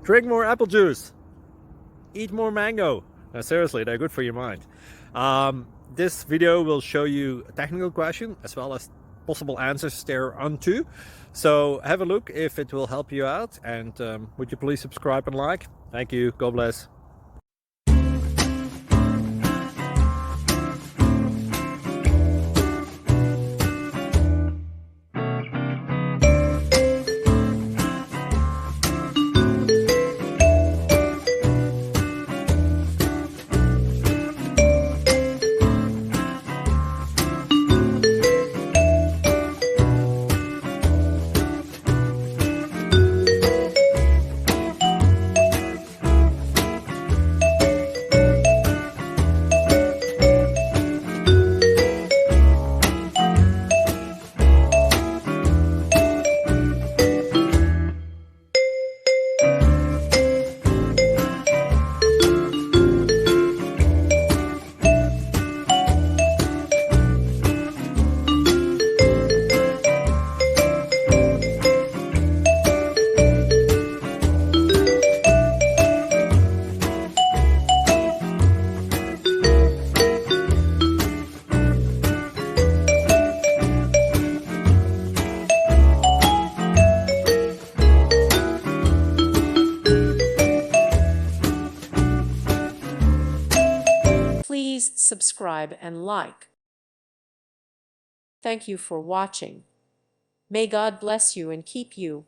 Drink more apple juice. Eat more mango. Seriously, they're good for your mind. This video will show you a technical question as well as possible answers thereunto. So have a look if it will help you out, and would you please subscribe and like? Thank you. God bless. Please subscribe and like. Thank you for watching. May God bless you and keep you.